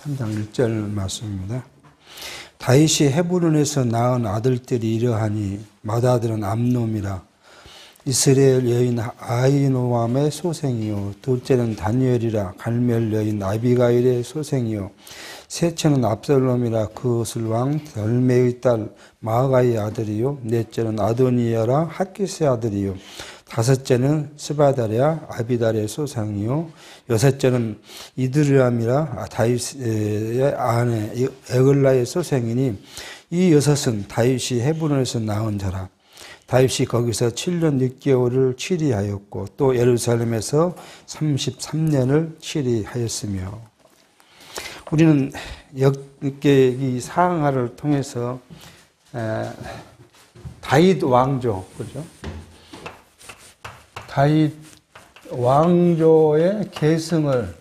3장 1절 말씀입니다. 다윗이 헤브론에서 낳은 아들들이 이러하니 맏아들은 암놈이라 이스라엘 여인 아히노암의 소생이요 둘째는 다니엘이라 갈멜 여인 아비가일의 소생이요 셋째는 압살롬이라 그것을 왕 덜메의 딸 마아가의 아들이요 넷째는 아도니아라 핫기스의 아들이요 다섯째는 스바다랴 아비달의 소생이요 여섯째는 이드르암이라 다윗의 아내 에글라의 소생이니 이 여섯은 다윗이 헤브론에서 낳은 자라. 다윗이 거기서 7년 6개월을 치리하였고 또 예루살렘에서 33년을 치리하였으며 우리는 역계기 사항화를 통해서 다윗 왕조, 그죠? 다윗 왕조의 계승을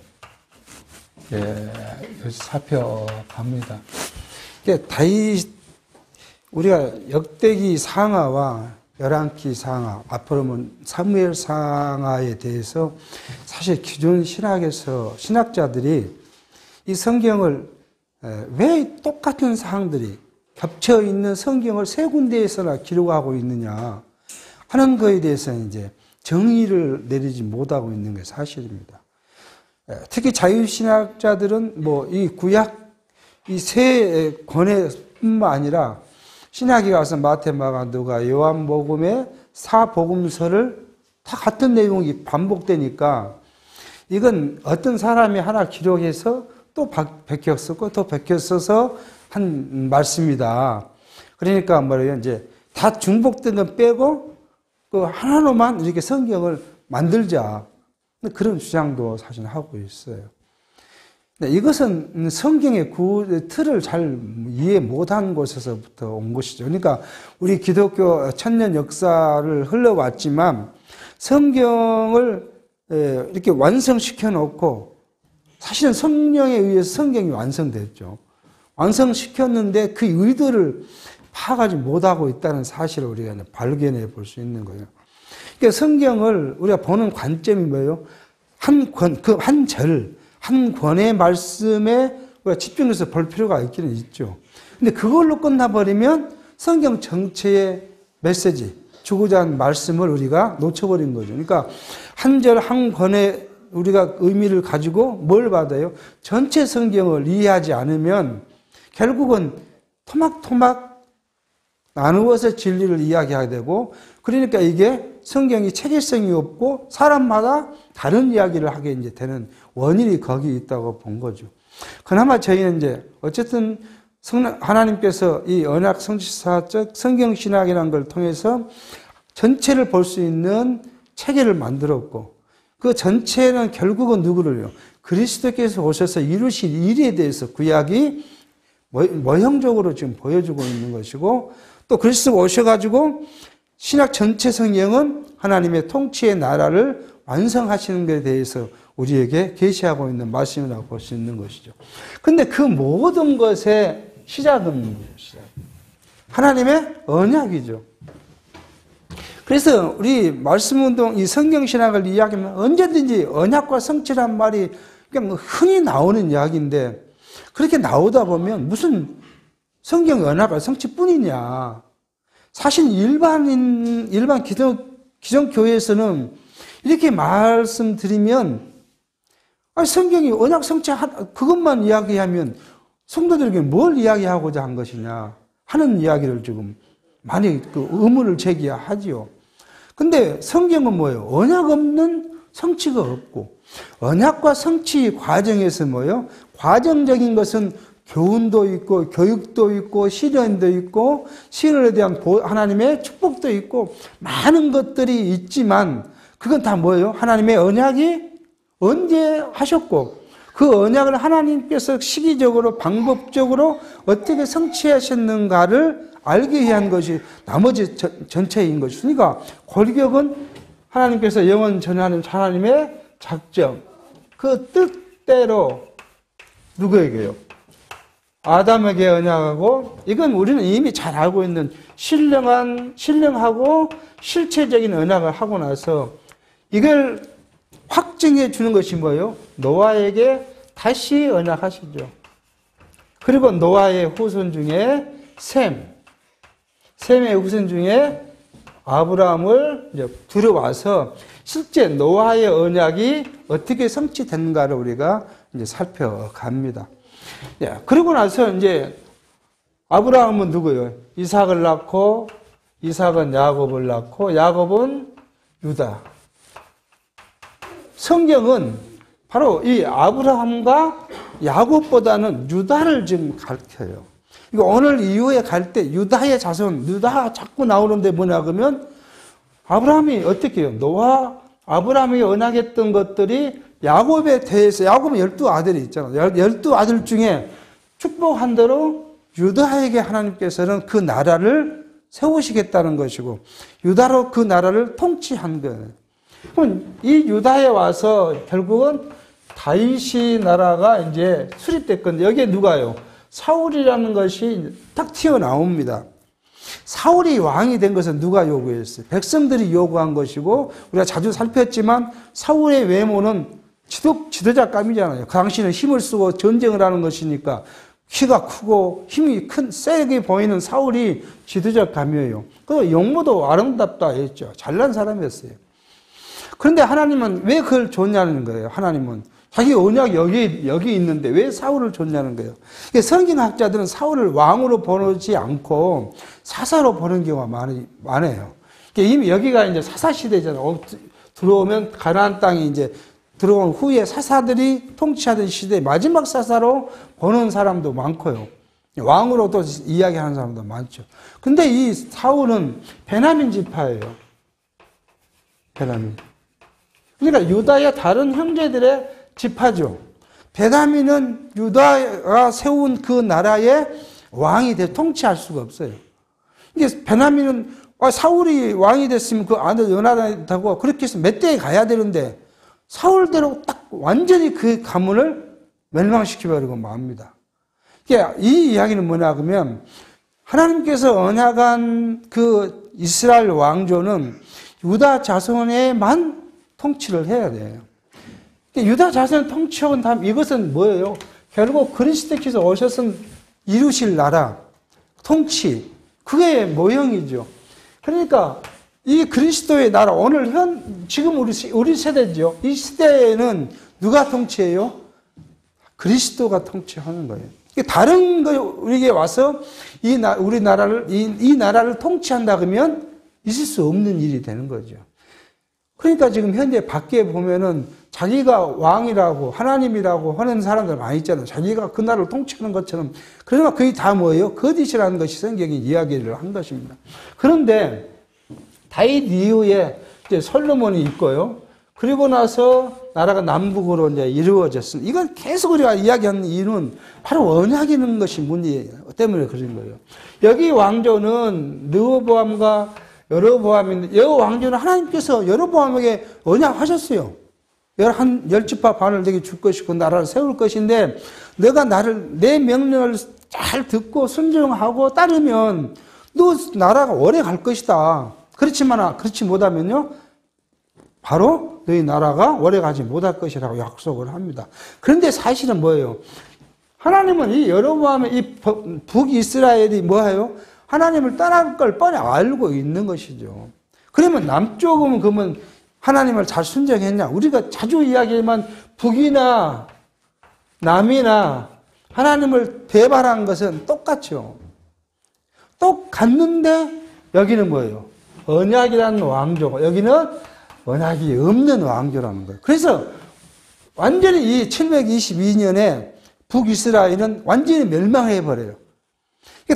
살펴갑니다. 다윗 우리가 역대기 상하와 열왕기 상하, 앞으로는 사무엘 상하에 대해서 사실 기존 신학에서 신학자들이 이 성경을 왜 똑같은 사항들이 겹쳐 있는 성경을 세 군데에서나 기록하고 있느냐 하는 거에 대해서 이제 정의를 내리지 못하고 있는 게 사실입니다. 특히 자유신학자들은 뭐 이 구약 이 세 권해뿐만 아니라 신학에 가서 마태, 마가, 누가, 요한복음의 사복음서를 다 같은 내용이 반복되니까 이건 어떤 사람이 하나 기록해서 또 베껴 썼고 또 베껴 써서 한 말씀이다. 그러니까 뭐래요? 이제 다 중복된 건 빼고 그 하나로만 이렇게 성경을 만들자. 그런 주장도 사실 하고 있어요. 이것은 성경의 틀을 잘 이해 못한 곳에서부터 온 것이죠. 그러니까 우리 기독교 천년 역사를 흘러왔지만 성경을 이렇게 완성시켜 놓고 사실은 성령에 의해서 성경이 완성됐죠. 완성시켰는데 그 의도를 파악하지 못하고 있다는 사실을 우리가 발견해 볼 수 있는 거예요. 그러니까 성경을 우리가 보는 관점이 뭐예요? 한 권의 말씀에 우리가 집중해서 볼 필요가 있기는 있죠. 근데 그걸로 끝나버리면 성경 전체의 메시지, 주고자 하는 말씀을 우리가 놓쳐버린 거죠. 그러니까 한 절 한 권의 우리가 의미를 가지고 뭘 받아요? 전체 성경을 이해하지 않으면 결국은 토막토막 나누어서 진리를 이야기하게 되고 그러니까 이게 성경이 체계성이 없고 사람마다 다른 이야기를 하게 이제 되는 원인이 거기 있다고 본 거죠. 그나마 저희는 이제 어쨌든 하나님께서 이 언약 성취사적 성경신학이라는 걸 통해서 전체를 볼 수 있는 체계를 만들었고 그 전체는 결국은 누구를요? 그리스도께서 오셔서 이루실 일에 대해서 구약이 모형적으로 지금 보여주고 있는 것이고 또 그리스도가 오셔가지고 신학 전체 성경은 하나님의 통치의 나라를 완성하시는 것에 대해서 우리에게 계시하고 있는 말씀이라고 볼 수 있는 것이죠. 근데 그 모든 것의 시작은 하나님의 언약이죠. 그래서 우리 말씀운동, 이 성경신학을 이야기하면 언제든지 언약과 성취란 말이 그냥 흔히 나오는 이야기인데 그렇게 나오다 보면 무슨 성경 언약과 성취뿐이냐. 사실 일반 기존 교회에서는 이렇게 말씀드리면 성경이 언약 성취 그것만 이야기하면 성도들에게 뭘 이야기하고자 한 것이냐 하는 이야기를 지금 많이 그 의문을 제기하지요. 근데 성경은 뭐예요? 언약 없는 성취가 없고 언약과 성취 과정에서 뭐예요? 과정적인 것은 교훈도 있고 교육도 있고 시련도 있고 시련에 대한 하나님의 축복도 있고 많은 것들이 있지만 그건 다 뭐예요? 하나님의 언약이 언제 하셨고 그 언약을 하나님께서 시기적으로 방법적으로 어떻게 성취하셨는가를 알기 위한 것이 나머지 전체인 것이니까 골격은 하나님께서 영원 전하는 하나님의 작정 그 뜻대로 누구에게요? 아담에게 언약하고 이건 우리는 이미 잘 알고 있는 신령하고 실체적인 언약을 하고 나서 이걸 확증해 주는 것이 뭐예요? 노아에게 다시 언약하시죠. 그리고 노아의 후손 중에 셈의 후손 중에 아브라함을 이제 들어와서 실제 노아의 언약이 어떻게 성취됐는가를 우리가 이제 살펴갑니다. 그리고 나서 이제 아브라함은 누구예요? 이삭을 낳고, 이삭은 야곱을 낳고, 야곱은 유다. 성경은 바로 이 아브라함과 야곱보다는 유다를 지금 가르쳐요. 이거 오늘 이후에 갈 때 유다의 자손, 유다가 자꾸 나오는데 뭐냐 그러면 아브라함이 어떻게 해요? 노아, 아브라함이 언약했던 것들이 야곱에 대해서, 야곱은 12아들이 있잖아요. 12아들 중에 축복한 대로 유다에게 하나님께서는 그 나라를 세우시겠다는 것이고, 유다로 그 나라를 통치한 거예요. 그럼 이 유다에 와서 결국은 다윗이 나라가 이제 수립됐건데, 여기에 누가요? 사울이라는 것이 딱 튀어나옵니다. 사울이 왕이 된 것은 누가 요구했어요? 백성들이 요구한 것이고, 우리가 자주 살폈지만 사울의 외모는 지도자감이잖아요. 그 당시는 힘을 쓰고 전쟁을 하는 것이니까 키가 크고 힘이 세게 보이는 사울이 지도자감이에요. 그리고 용모도 아름답다 했죠. 잘난 사람이었어요. 그런데 하나님은 왜 그걸 줬냐는 거예요. 하나님은 자기 언약 여기 있는데 왜 사울을 줬냐는 거예요. 성경학자들은 사울을 왕으로 보지 않고 사사로 보는 경우가 많아요. 이미 여기가 이제 사사 시대잖아요. 들어오면 가나안 땅이 이제 들어온 후에 사사들이 통치하던 시대 마지막 사사로 보는 사람도 많고요. 왕으로도 이야기하는 사람도 많죠. 근데 이 사울은 베냐민 지파예요. 베냐민. 그러니까 유다의 다른 형제들의 지파죠. 베냐민은 유다가 세운 그 나라의 왕이 통치할 수가 없어요. 이게 베냐민은 사울이 왕이 됐으면 그 안에 연하다고 그렇게 해서 몇 대에 가야 되는데 사울대로 딱 완전히 그 가문을 멸망시켜버리고 맙니다. 이 이야기는 뭐냐 그러면 하나님께서 언약한 그 이스라엘 왕조는 유다 자손에만 통치를 해야 돼요. 유다 자손 통치한 다음 이것은 뭐예요? 결국 그리스도께서 오셔서 이루실 나라, 통치, 그게 모형이죠. 그러니까 이 그리스도의 나라, 오늘 지금 우리 세대죠. 이 시대에는 누가 통치해요? 그리스도가 통치하는 거예요. 다른 거 우리에게 와서 우리 나라를, 이 나라를 통치한다 그러면 있을 수 없는 일이 되는 거죠. 그러니까 지금 현재 밖에 보면은 자기가 왕이라고 하나님이라고 하는 사람들 많이 있잖아요. 자기가 그 나라를 통치하는 것처럼. 그러나 그게 다 뭐예요? 거짓이라는 것이 성경이 이야기를 한 것입니다. 그런데 다윗 이후에 이제 솔로몬이 있고요. 그리고 나서 나라가 남북으로 이제 이루어졌습니다. 이건 계속 우리가 이야기하는 이유는 바로 언약이 있는 것이 문제 때문에 그런 거예요. 여기 왕조는 르호보암과 여로보암인데, 여 왕조는 하나님께서 여로보암에게 언약하셨어요. 10지파 반을 내게 줄 것이고 나라를 세울 것인데, 내가 내 명령을 잘 듣고 순종하고 따르면 너 나라가 오래 갈 것이다. 그렇지 못하면요, 바로 너희 나라가 오래 가지 못할 것이라고 약속을 합니다. 그런데 사실은 뭐예요? 하나님은 이 여로보암의 이 북이스라엘이 뭐예요? 하나님을 떠날 걸 뻔히 알고 있는 것이죠. 그러면 남쪽은 그러면 하나님을 잘 순종했냐? 우리가 자주 이야기하지만 북이나 남이나 하나님을 배반한 것은 똑같죠. 똑같는데 여기는 뭐예요? 언약이라는 왕조고 여기는 언약이 없는 왕조라는 거예요. 그래서 완전히 이 722년에 북이스라엘은 완전히 멸망해버려요.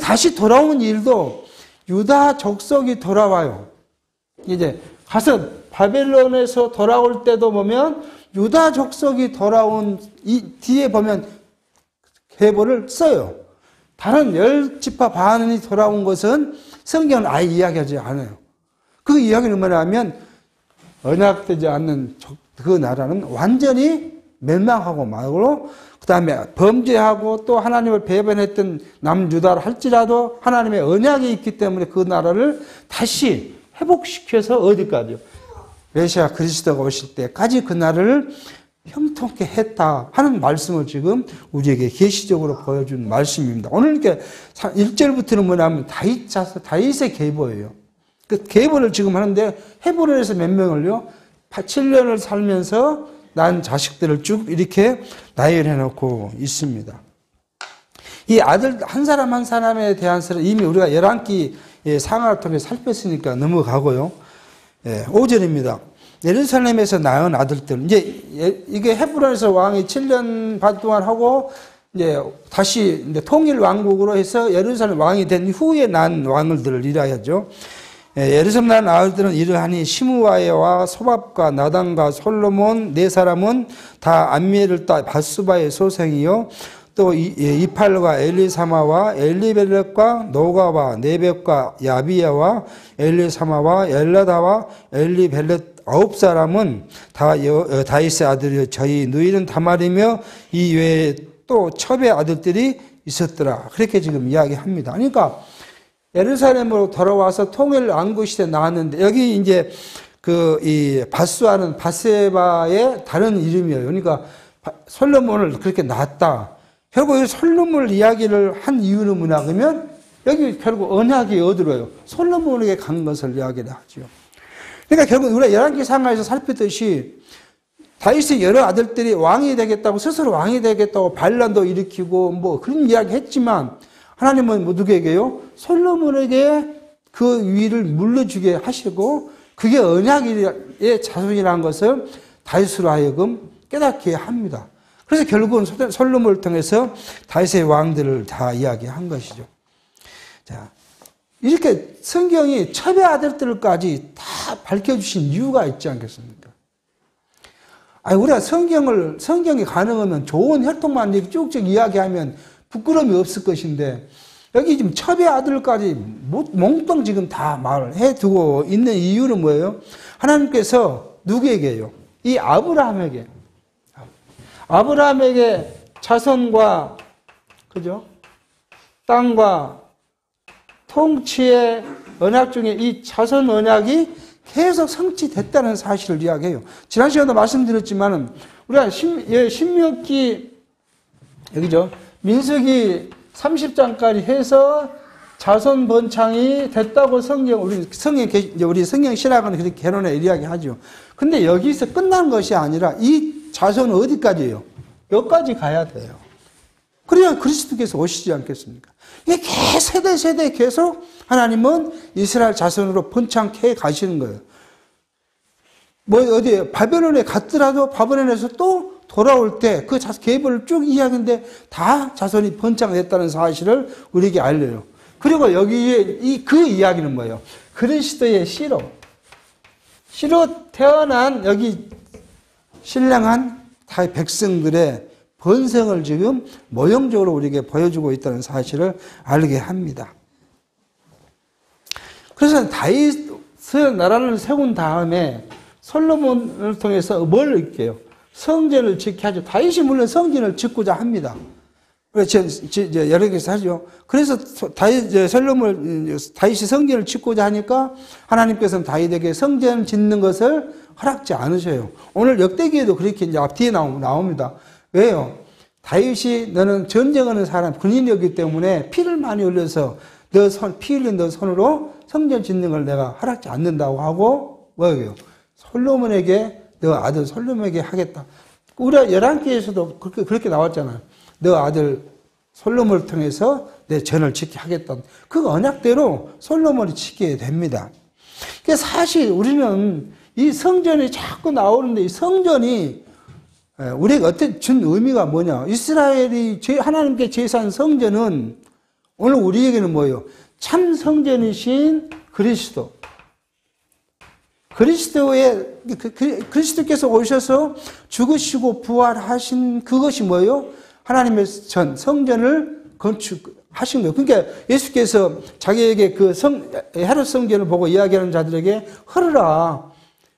다시 돌아오는 일도 유다 족속이 돌아와요. 이제 가서 바벨론에서 돌아올 때도 보면 유다 족속이 돌아온 이 뒤에 보면 계보를 써요. 다른 10지파 반이 돌아온 것은 성경은 아예 이야기하지 않아요. 그 이야기는 뭐냐면 언약되지 않는 그 나라는 완전히 멸망하고 말고 그 다음에 범죄하고 또 하나님을 배반했던 남유다를 할지라도 하나님의 언약이 있기 때문에 그 나라를 다시 회복시켜서 어디까지요? 메시아 그리스도가 오실 때까지 그 나라를 형통케 했다 하는 말씀을 지금 우리에게 계시적으로 보여준 말씀입니다. 오늘 이렇게 1절부터는 뭐냐면 다윗의 계보예요. 그 계보를 지금 하는데 헤브론에서 몇 명을요? 7년을 살면서 난 자식들을 쭉 이렇게 나열해 놓고 있습니다. 이 아들 한 사람 한 사람에 대한 설은 이미 우리가 11기 상하를 통해 살폈으니까 넘어가고요. 5절입니다. 예루살렘에서 낳은 아들들. 이제 이게 헤브론에서 왕이 7년 반 동안 하고 이제 다시 이제 통일 왕국으로 해서 예루살렘 왕이 된 후에 난 왕들을 이라야죠. 예루살렘 난 아들들은 이러하니 시므아와 소밥과 나단과 솔로몬 네 사람은 다 암미엘을 따 바수바의 소생이요. 또 이팔과 엘리사마와 엘리벨렉과 노가와 네벡과 야비야와 엘리사마와 엘라다와 엘리벨렉 9사람은 다 다윗의 아들이요 저희 누이는 다말이며 이 외에 또 첩의 아들들이 있었더라. 그렇게 지금 이야기합니다. 그러니까 예루살렘으로 돌아와서 통일 왕국 시대 나왔는데 여기 이제 이 바수아는 바세바의 다른 이름이에요. 그러니까 솔로몬을 그렇게 낳았다. 결국 이 솔로몬을 이야기를 한 이유는 뭐냐 그러면 여기 결국 언약이 어디로요? 솔로몬에게 간 것을 이야기를 하죠. 그러니까 결국 우리가 11기 상하에서 살폈듯이 다윗의 여러 아들들이 왕이 되겠다고 스스로 왕이 되겠다고 반란도 일으키고 뭐 그런 이야기 했지만 하나님은 누구에게요? 솔로몬에게 그 위를 물려주게 하시고 그게 언약의 자손이라는 것을 다윗으로 하여금 깨닫게 합니다. 그래서 결국은 솔로몬을 통해서 다윗의 왕들을 다 이야기한 것이죠. 자, 이렇게 성경이 첩의 아들들까지 다 밝혀주신 이유가 있지 않겠습니까? 아니, 우리가 성경이 가능하면 좋은 혈통만 쭉쭉 이야기하면 부끄러움이 없을 것인데, 여기 지금 첩의 아들까지 몽땅 지금 다 말을 해두고 있는 이유는 뭐예요? 하나님께서 누구에게요? 이 아브라함에게 자손과, 그죠? 땅과 통치의 언약 중에 이 자손 언약이 계속 성취됐다는 사실을 이야기해요. 지난 시간에도 말씀드렸지만은, 우리가 신명기, 여기죠. 민수기 30장까지 해서 자손 번창이 됐다고 우리 성경 신학은 그렇게 개론에 이야기하죠. 근데 여기서 끝난 것이 아니라 이 자손은 어디까지예요? 여기까지 가야 돼요. 그래야 그리스도께서 오시지 않겠습니까? 이게 세대 계속 하나님은 이스라엘 자손으로 번창케 가시는 거예요. 어디 바벨론에 갔더라도 바벨론에서 또 돌아올 때 그 계보를 쭉 이야기하는데 다 자손이 번창됐다는 사실을 우리에게 알려요. 그리고 여기에 그 이야기는 뭐예요? 그리스도의 씨로 태어난 여기 신령한 다 백성들의 번성을 지금 모형적으로 우리에게 보여주고 있다는 사실을 알게 합니다. 그래서 다윗의 나라를 세운 다음에 솔로몬을 통해서 뭘 읽게요? 성전을 짓게 하죠. 다윗이 물론 성전을 짓고자 합니다. 여러 개서 하죠. 그래서 다윗이 성전을 짓고자 하니까 하나님께서는 다윗에게 성전 짓는 것을 허락지 않으셔요. 오늘 역대기에도 그렇게 이제 앞뒤에 나옵니다. 왜요? 다윗이 너는 전쟁하는 사람, 군인이었기 때문에 피를 많이 흘려서 피 흘린 너 손으로 성전 짓는 걸 내가 허락지 않는다고 하고 뭐예요? 솔로몬에게 너 아들 솔로몬에게 하겠다. 우리가 11기에서도 그렇게 나왔잖아요. 너 아들 솔로몬을 통해서 내 전을 지키게 하겠다. 그 언약대로 솔로몬이 지키게 됩니다. 그러니까 사실 우리는 이 성전이 자꾸 나오는데 이 성전이 우리에게 어떤 준 의미가 뭐냐. 이스라엘이 하나님께 제사한 성전은 오늘 우리에게는 뭐예요? 참 성전이신 그리스도. 그리스도께서 오셔서 죽으시고 부활하신 그것이 뭐예요? 하나님의 성전을 건축하신 거예요. 그러니까 예수께서 자기에게 헤롯 성전을 보고 이야기하는 자들에게 헐으라.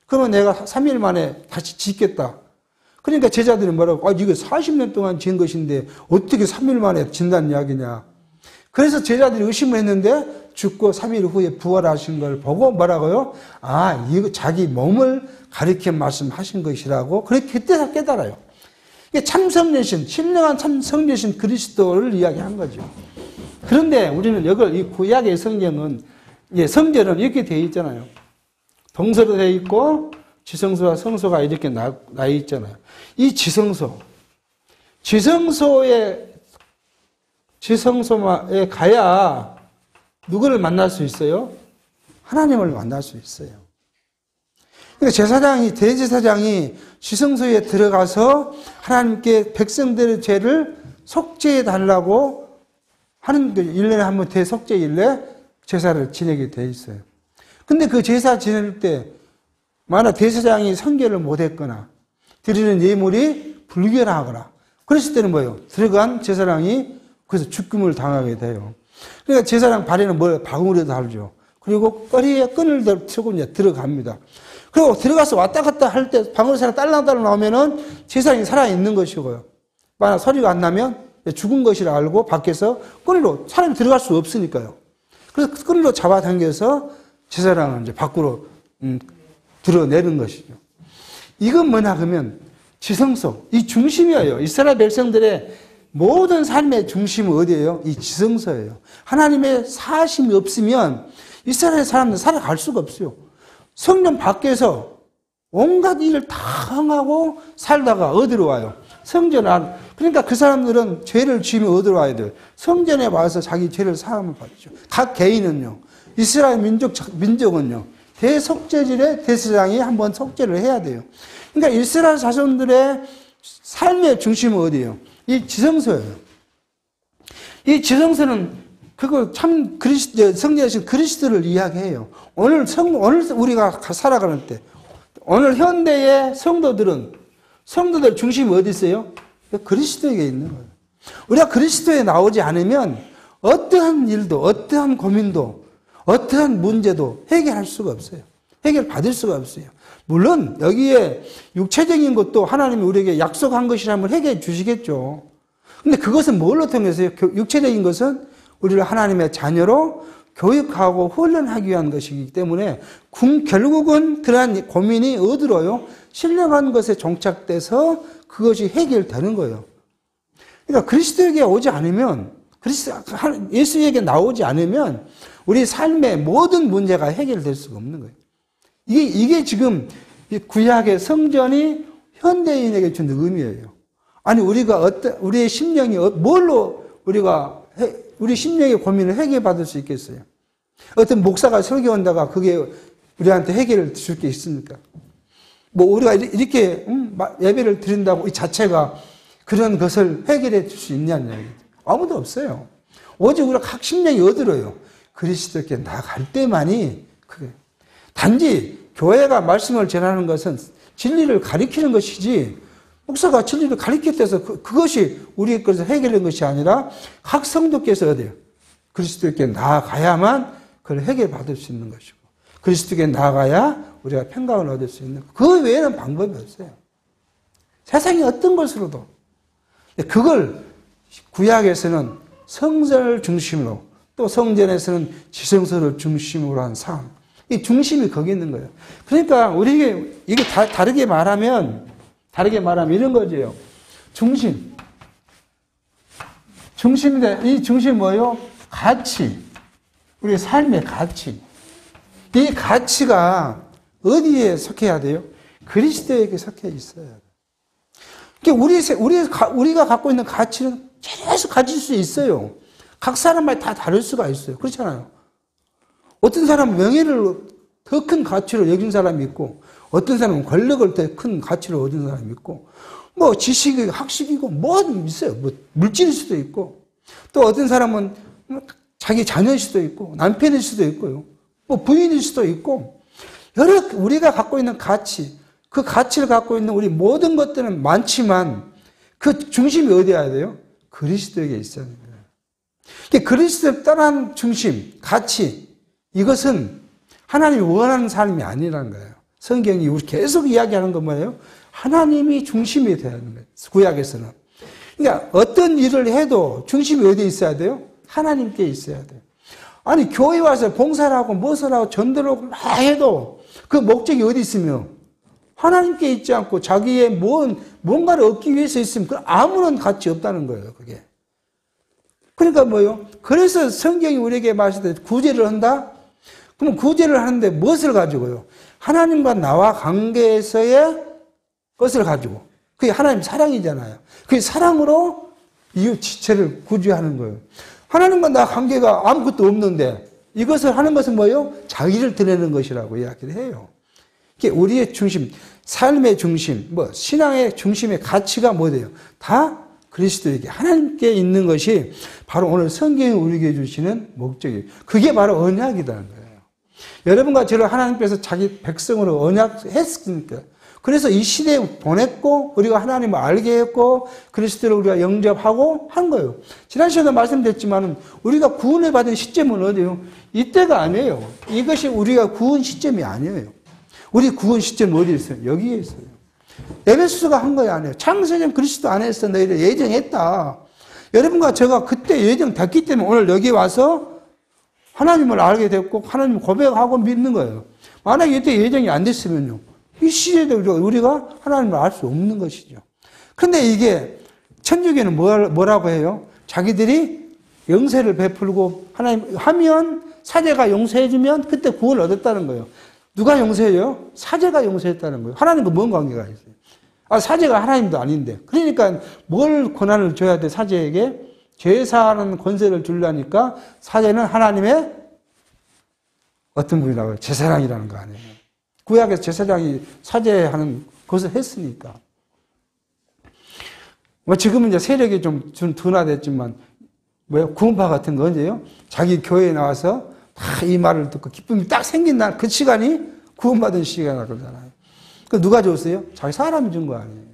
그러면 내가 3일 만에 다시 짓겠다. 그러니까 제자들이 뭐라고? 이거 40년 동안 지은 것인데 어떻게 3일 만에 진다는 이야기냐. 그래서 제자들이 의심을 했는데 죽고 3일 후에 부활하신 걸 보고 뭐라고요? 아, 이거 자기 몸을 가리켜 말씀하신 것이라고 그렇게 그때 깨달아요. 이게 참성녀신, 신령한 참성녀신 그리스도를 이야기한 거죠. 그런데 우리는 이걸 이 구약의 성경은 성전은 이렇게 되어 있잖아요. 동서로 되어 있고 지성소와 성소가 이렇게 나 있잖아요. 이 지성소에 가야 누구를 만날 수 있어요? 하나님을 만날 수 있어요. 그러니까 대제사장이 지성소에 들어가서 하나님께 백성들의 죄를 속죄해 달라고 하는 1년에 한 번 대속죄일에 제사를 지내게 돼 있어요. 근데 그 제사 지낼 때 만약 대제사장이 성결을 못했거나 드리는 예물이 불결하거나 그랬을 때는 뭐예요? 들어간 제사장이 그래서 죽음을 당하게 돼요. 그러니까 제사장 발에는 뭘 방울에 달죠. 그리고 꼬리에 끈을 들고 이제 들어갑니다. 그리고 들어가서 왔다 갔다 할 때 방울이 딸랑딸랑 나오면은 제사장이 살아있는 것이고요. 만약 소리가 안 나면 죽은 것이라 알고 밖에서 끈으로 사람이 들어갈 수 없으니까요. 그래서 끈으로 잡아당겨서 제사장을 이제 밖으로 드러내는 것이죠. 이건 뭐냐 그러면 지성소, 이 중심이에요. 이스라엘 백성들의 모든 삶의 중심은 어디예요? 이 지성소예요. 하나님의 사심이 없으면 이스라엘 사람들은 살아갈 수가 없어요. 성전 밖에서 온갖 일을 다 하고 살다가 어디로 와요? 성전 안. 그러니까 그 사람들은 죄를 지으면 어디로 와야 돼요? 성전에 와서 자기 죄를 사함을 받죠. 각 개인은요. 이스라엘 민족은요. 대속죄질에 대제사장이 한번 속죄를 해야 돼요. 그러니까 이스라엘 자손들의 삶의 중심은 어디예요? 이 지성소예요. 이 지성소는 그거 참 성전이신 그리스도를 이야기해요. 오늘 우리가 살아가는 때, 오늘 현대의 성도들 중심이 어디 있어요? 그리스도에게 있는 거예요. 우리가 그리스도에 나오지 않으면 어떠한 일도, 어떠한 고민도, 어떠한 문제도 해결할 수가 없어요. 해결받을 수가 없어요. 물론 여기에 육체적인 것도 하나님이 우리에게 약속한 것이라면 해결해 주시겠죠. 근데 그것은 뭘로 통해서요? 육체적인 것은 우리를 하나님의 자녀로 교육하고 훈련하기 위한 것이기 때문에 결국은 그러한 고민이 어디로요? 신령한 것에 종착돼서 그것이 해결되는 거예요. 그러니까 그리스도에게 오지 않으면, 예수에게 나오지 않으면 우리 삶의 모든 문제가 해결될 수가 없는 거예요. 이게 지금 구약의 성전이 현대인에게 주는 의미예요. 아니, 우리의 심령이 뭘로 우리 심령의 고민을 해결받을 수 있겠어요? 어떤 목사가 설교한다가 그게 우리한테 해결을 줄 게 있습니까? 우리가 이렇게 예배를 드린다고 이 자체가 그런 것을 해결해 줄 수 있냐는 얘기죠. 아무도 없어요. 오직 우리가 각 심령이 어디로요? 그리스도께 나아갈 때만이 그게. 단지 교회가 말씀을 전하는 것은 진리를 가리키는 것이지 목사가 진리를 가리켰다고 그것이 우리 것에서 해결된 것이 아니라 각 성도께서 어디요? 그리스도께 나아가야만 그걸 해결받을 수 있는 것이고 그리스도께 나아가야 우리가 평강을 얻을 수 있는 그 외에는 방법이 없어요. 세상의 어떤 것으로도. 그걸 구약에서는 성전을 중심으로 또 성전에서는 지성소를 중심으로 한 삶. 이 중심이 거기 있는 거예요. 그러니까 우리에게 이게 다르게 말하면 이런 거죠. 중심인데 이 중심이 뭐예요? 가치. 우리의 삶의 가치. 이 가치가 어디에 속해야 돼요? 그리스도에게 속해 있어야 돼요. 그러니까 우리가 갖고 있는 가치는 계속 가질 수 있어요. 각 사람마다 다 다를 수가 있어요. 그렇잖아요. 어떤 사람은 명예를 더 큰 가치로 여긴 사람이 있고, 어떤 사람은 권력을 더 큰 가치로 얻은 사람이 있고, 지식이, 학식이고, 있어요. 물질일 수도 있고, 또 어떤 사람은 자기 자녀일 수도 있고, 남편일 수도 있고요. 부인일 수도 있고, 우리가 갖고 있는 가치, 그 가치를 갖고 있는 우리 모든 것들은 많지만, 그 중심이 어디야 돼요? 그리스도에게 있어야 하는 거예요. 그리스도를 떠난 중심, 가치, 이것은 하나님이 원하는 삶이 아니라는 거예요. 성경이 계속 이야기하는 건 뭐예요? 하나님이 중심이 되어야 하는 거예요. 구약에서는. 그러니까 어떤 일을 해도 중심이 어디에 있어야 돼요? 하나님께 있어야 돼요. 아니, 교회 와서 봉사를 하고, 무엇을 하고, 전도를 하고, 막 해도 그 목적이 어디 있으며? 하나님께 있지 않고 자기의 뭔가를 얻기 위해서 있으면 그 아무런 가치 없다는 거예요, 그게. 그러니까 뭐요? 그래서 성경이 우리에게 말씀하되 구제를 한다? 그럼 구제를 하는데 무엇을 가지고요? 하나님과 나와 관계에서의 것을 가지고. 그게 하나님 사랑이잖아요. 그 사랑으로 이웃 지체를 구제하는 거예요. 하나님과 나 관계가 아무것도 없는데 이것을 하는 것은 뭐예요? 자기를 드러내는 것이라고 이야기를 해요. 이게 우리의 중심, 삶의 중심, 신앙의 중심의 가치가 뭐예요? 다 그리스도에게, 하나님께 있는 것이 바로 오늘 성경이 우리에게 주시는 목적이에요. 그게 바로 언약이라는 거예요. 여러분과 저를 하나님께서 자기 백성으로 언약했으니까. 그래서 이 시대에 보냈고, 우리가 하나님을 알게 했고, 그리스도를 우리가 영접하고 한 거예요. 지난 시간에도 말씀드렸지만, 우리가 구원을 받은 시점은 어디예요? 이때가 아니에요. 이것이 우리가 구원 시점이 아니에요. 우리 구원 시점은 어디에 있어요? 여기에 있어요. 에베소서가 한 거야, 아니에요. 창세전 그리스도 안에서 너희를 예정했다. 여러분과 제가 그때 예정됐기 때문에 오늘 여기 와서 하나님을 알게 됐고, 하나님을 고백하고 믿는 거예요. 만약에 이때 예정이 안 됐으면요, 이 시대에 우리가 하나님을 알 수 없는 것이죠. 그런데 이게 천주교는 뭐라고 해요? 자기들이 영세를 베풀고 하나님 하면 사제가 용서해주면 그때 구원을 얻었다는 거예요. 누가 용서해요? 사제가 용서했다는 거예요. 하나님과 뭔 관계가 있어요? 사제가 하나님도 아닌데. 그러니까 뭘 권한을 줘야 돼, 사제에게? 제사하는 권세를 주려니까 사제는 하나님의 어떤 분이라고 해요? 제사장이라는 거 아니에요. 구약에서 제사장이 사제하는 것을 했으니까. 지금은 이제 세력이 좀 둔화됐지만, 구원파 같은 거 언제요? 자기 교회에 나와서 다 이 말을 듣고 기쁨이 딱 생긴 날, 그 시간이 구원받은 시간이라고 그러잖아요. 그 누가 줬어요? 자기 사람이 준 거 아니에요.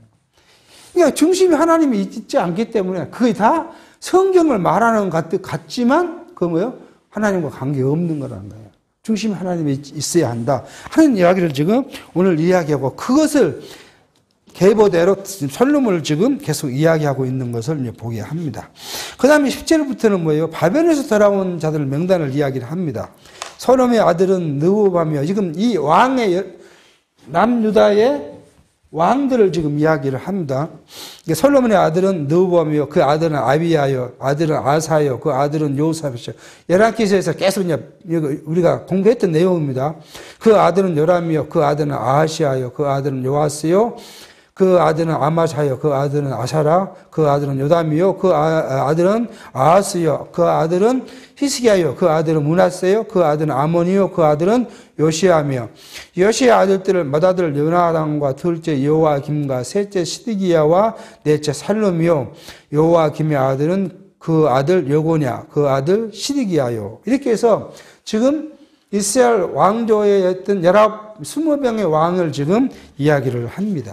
그러니까 중심이 하나님이 있지 않기 때문에 그게 다 성경을 말하는 것 같지만, 그거 뭐예요? 하나님과 관계 없는 거라는 거예요. 중심이 하나님이 있어야 한다 하는 이야기를 지금 오늘 이야기하고, 그것을 계보대로 솔로몬을 지금 계속 이야기하고 있는 것을 이제 보게 합니다. 그 다음에 10절부터는 뭐예요? 바벨론에서 돌아온 자들 명단을 이야기를 합니다. 솔로몬의 아들은 느호바며, 지금 이 왕의, 남유다의 왕들을 지금 이야기를 합니다. 솔로몬의 아들은 느호바며, 그 아들은 아비야요, 아들은 아사요, 그 아들은 요사벳이요. 열왕기서에서 계속 우리가 공부했던 내용입니다. 그 아들은 요람이요, 그 아들은 아하시아요, 그 아들은 요아스요, 그 아들은 아마사요, 그 아들은 아사라, 그 아들은 요담이요, 그 아들은 아하스요, 그 아들은 히스기야요, 그 아들은 므낫세요, 그 아들은 아몬이요, 그 아들은 요시아며, 요시아 아들들을 맏아들 요나단과 둘째 요아김과 셋째 시드기야와 넷째 살롬이요, 요아김의 아들은 그 아들 요고냐, 그 아들 시드기야요. 이렇게 해서 지금 이스라엘 왕조에 했던 20명의 왕을 지금 이야기를 합니다.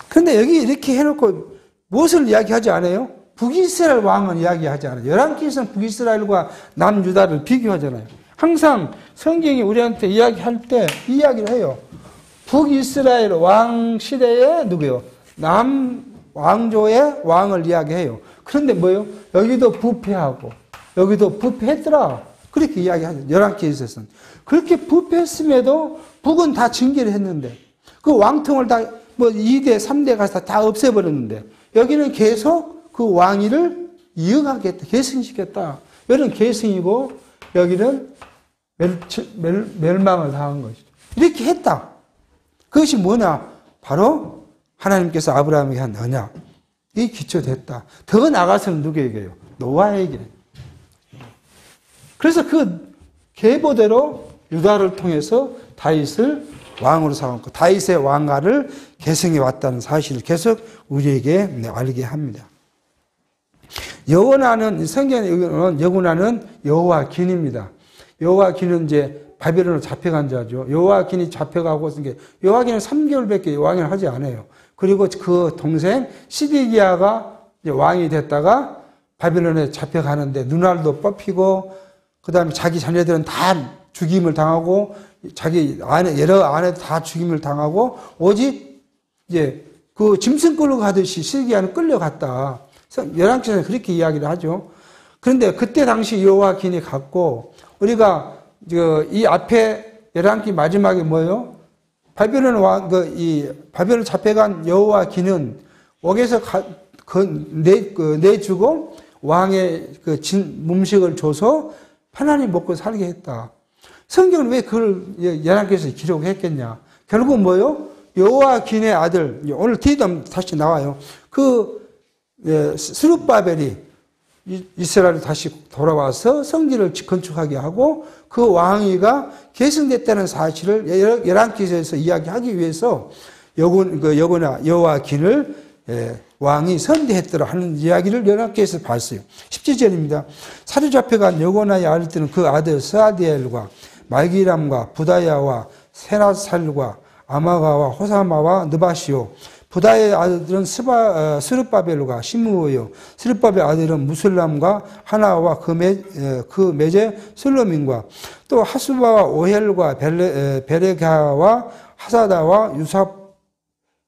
그런데 여기 이렇게 해놓고 무엇을 이야기하지 않아요? 북이스라엘 왕은 이야기하지 않아요. 열왕기에서는 북이스라엘과 남유다를 비교하잖아요. 항상 성경이 우리한테 이야기할 때 이야기를 해요. 북이스라엘 왕 시대에 누구요? 남왕조의 왕을 이야기해요. 그런데 뭐예요? 여기도 부패하고 여기도 부패했더라. 그렇게 이야기하죠. 열왕기에서는. 그렇게 부패했음에도 북은 다 징계를 했는데 그 왕통을 다 2대, 3대 가서 다 없애버렸는데 여기는 계속 그 왕위를 이어가겠다. 계승시켰다. 여기는 계승이고 여기는 멸망을 당한 것이죠. 이렇게 했다. 그것이 뭐냐? 바로 하나님께서 아브라함에게 한 언약이 기초됐다. 더 나아가서는 누구에게요? 노아에게. 그래서 그 계보대로 유다를 통해서 다윗을 왕으로 삼았고 다윗의 왕가를 계승해 왔다는 사실을 계속 우리에게 알게 합니다. 여호나는 성경에 여호나는 여호와긴입니다. 여호와긴은 이제 바벨론으로 잡혀간 자죠. 여호와긴이 잡혀가고 여호와긴은 3개월밖에 왕을 하지 않아요. 그리고 그 동생 시드기야가 왕이 됐다가 바벨론에 잡혀가는데 눈알도 뽑히고 그다음에 자기 자녀들은 다 죽임을 당하고 자기 아내 여러 아내도 다 죽임을 당하고 오직 이제 그 짐승 끌고 가듯이 시드기야는 끌려갔다. 열왕기에서 그렇게 이야기를 하죠. 그런데 그때 당시 여호와긴이 갔고 우리가 이 앞에 열왕기 마지막에 뭐예요? 바벨론 왕 바벨론 잡혀간 여호와긴은 옥에서 내주고 왕의 음식을 줘서 편안히 먹고 살게 했다. 성경은 왜 그걸 열왕기에서 기록했겠냐? 결국 뭐요? 여호와긴의 아들, 오늘 뒤도 다시 나와요. 스룹바벨이 이스라엘을 다시 돌아와서 성전을 건축하게 하고 그 왕위가 계승됐다는 사실을 열왕기에서 이야기하기 위해서 여호와긴을 왕이 선대했더라 하는 이야기를 열왕기에서 봤어요. 17절입니다. 사로잡혀간 여고나의 아들들은 그 아들 스아디엘과 말기람과 부다야와 세나살과 아마가와 호사마와 느바시오. 부다의 아들은 스룹바벨과 시므오요. 스룹바벨 아들은 무슬람과 하나와 그 매제 슬로민과 또 하수바와 오헬과 베레가와 하사다와 유삽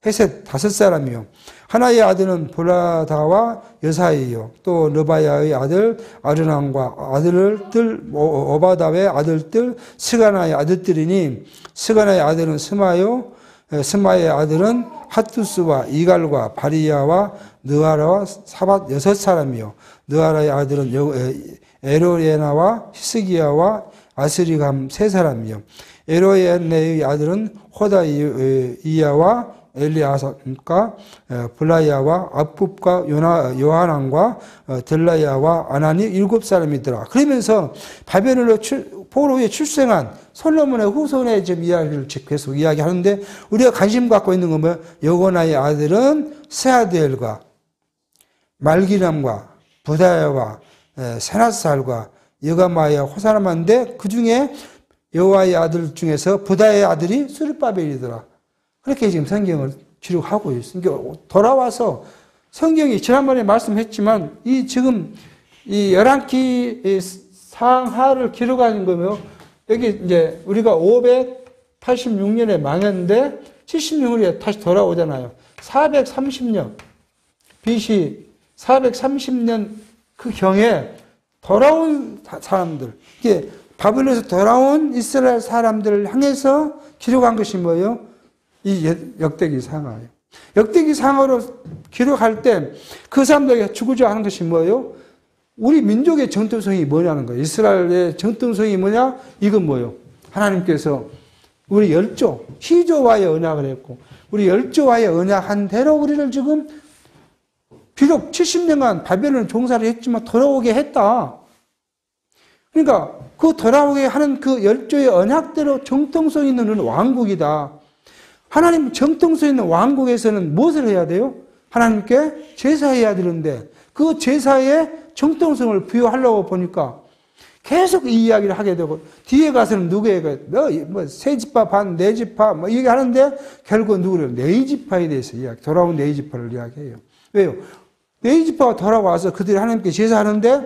헤셋 5사람이요. 하나의 아들은 볼라다와 여사이요. 또 르바야의 아들 아르남과 아들들 오바다의 아들들 스가나의 아들들이니 스가나의 아들은 스마요. 스마의 아들은 하투스와 이갈과 바리야와 느아라와 사밧 6사람이요. 느아라의 아들은 에로에나와 히스기야와 아스리감 3사람이요. 에로에네의 아들은 호다이야와 엘리아사과 블라야와 아룹과 요하난과 들라야와 아나니 7사람이더라. 그러면서 바벨론으로 포로에 출생한 솔로몬의 후손의 지금 이야기를 계속 이야기하는데 우리가 관심 갖고 있는 건 뭐예요? 여고나의 아들은 세아디엘과 말기람과 부다야와 세나살과 여가마야 호사람인데 그 중에 여호와의 아들 중에서 부다의 아들이 스룹바벨이더라. 그렇게 지금 성경을 기록하고 있어요. 돌아와서 성경이 지난번에 말씀했지만 지금 이 열왕기 상하를 기록하는 거며 여기 이제 우리가 586년에 망했는데 76년에 다시 돌아오잖아요. 430년 BC 430년 그 경에 돌아온 사람들, 이게 바벨론에서 돌아온 이스라엘 사람들을 향해서 기록한 것이 뭐예요? 이 역대기 상하예요. 역대기 상하로 기록할 때 그 사람들에게 주고자 하는 것이 뭐예요? 우리 민족의 정통성이 뭐냐는 거예요. 이스라엘의 정통성이 뭐냐? 이건 뭐예요? 하나님께서 우리 열조, 희조와의 언약을 했고 우리 열조와의 언약한 대로 우리를 지금 비록 70년간 바벨론 종사를 했지만 돌아오게 했다. 그러니까 그 돌아오게 하는 그 열조의 언약대로 정통성 있는 왕국이다. 하나님 정통성 있는 왕국에서는 무엇을 해야 돼요? 하나님께 제사해야 되는데 그 제사에 정통성을 부여하려고 보니까 계속 이 이야기를 하게 되고 뒤에 가서는 누구에게 세 지파 반, 네 지파 얘기하는데 결국 누구를 네 지파에 대해서 돌아온 네 지파를 이야기해요. 왜요? 네 지파가 돌아와서 그들이 하나님께 제사하는데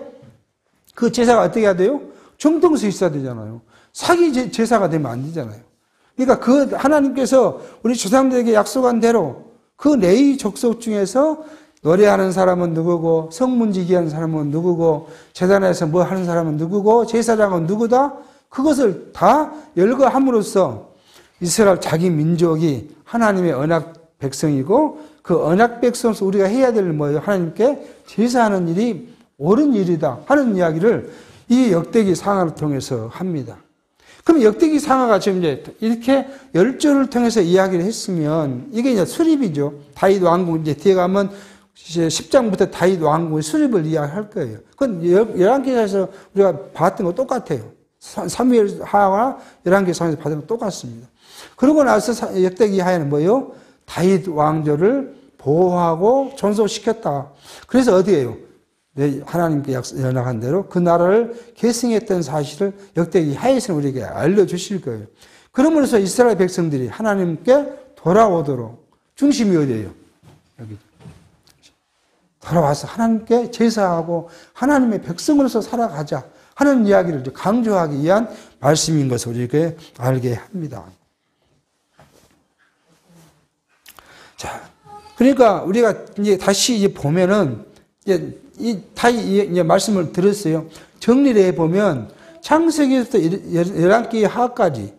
그 제사가 어떻게 해야 돼요? 정통성이 있어야 되잖아요. 사기 제사가 되면 안 되잖아요. 그러니까 그 하나님께서 우리 조상들에게 약속한 대로 그 레위 족속 중에서 노래하는 사람은 누구고 성문지기 하는 사람은 누구고 제단에서 뭐 하는 사람은 누구고 제사장은 누구다? 그것을 다 열거함으로써 이스라엘 자기 민족이 하나님의 언약 백성이고 그 언약 백성으로서 우리가 해야 될 뭐예요? 하나님께 제사하는 일이 옳은 일이다 하는 이야기를 이 역대기 상하를 통해서 합니다. 그럼 역대기 상하가 지금 이제 이렇게 열조를 통해서 이야기를 했으면 이게 이제 수립이죠. 다윗 왕국 이제 뒤에 가면 이제 10장부터 다윗 왕국의 수립을 이야기할 거예요. 그건 열왕기에서 우리가 봤던 거 똑같아요. 사무엘 하와 열왕기상에서 봤던 거 똑같습니다. 그러고 나서 역대기 하에는 뭐예요? 다윗 왕조를 보호하고 존속시켰다. 그래서 어디예요? 하나님께 연락한 대로 그 나라를 계승했던 사실을 역대기 하에서는 우리에게 알려주실 거예요. 그러면서 이스라엘 백성들이 하나님께 돌아오도록 중심이 어디예요? 여기. 돌아와서 하나님께 제사하고 하나님의 백성으로서 살아가자 하는 이야기를 강조하기 위한 말씀인 것을 우리에게 알게 합니다. 자, 그러니까 우리가 이제 다시 보면은 이 말씀을 들었어요. 정리를 해보면 창세기에서부터 11개의 하까지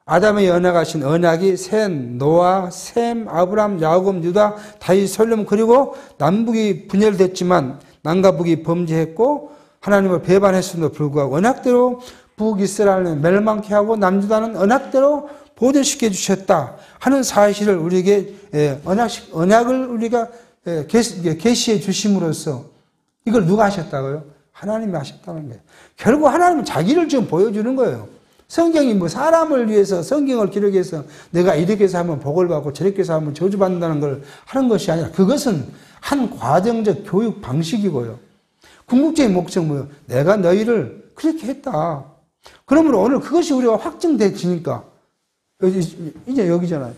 아담의 언약하신 언약이 셋, 노아, 셈, 아브람, 야곱, 유다, 다윗, 솔로몬 그리고 남북이 분열됐지만 남과 북이 범죄했고 하나님을 배반했음에도 불구하고 언약대로 북이스라엘을 멸망케 하고 남유다는 언약대로 보존시켜 주셨다 하는 사실을 우리에게 언약을 우리가 계시해 주심으로써 이걸 누가 하셨다고요? 하나님이 하셨다는 거예요. 결국 하나님은 자기를 지금 보여주는 거예요. 성경이 뭐 사람을 위해서 성경을 기록해서 내가 이렇게 해서 하면 복을 받고 저렇게 해서 하면 저주받는다는 걸 하는 것이 아니라 그것은 한 과정적 교육 방식이고요. 궁극적인 목적은 뭐예요? 내가 너희를 그렇게 했다. 그러므로 오늘 그것이 우리가 확증되지니까 이제 여기잖아요.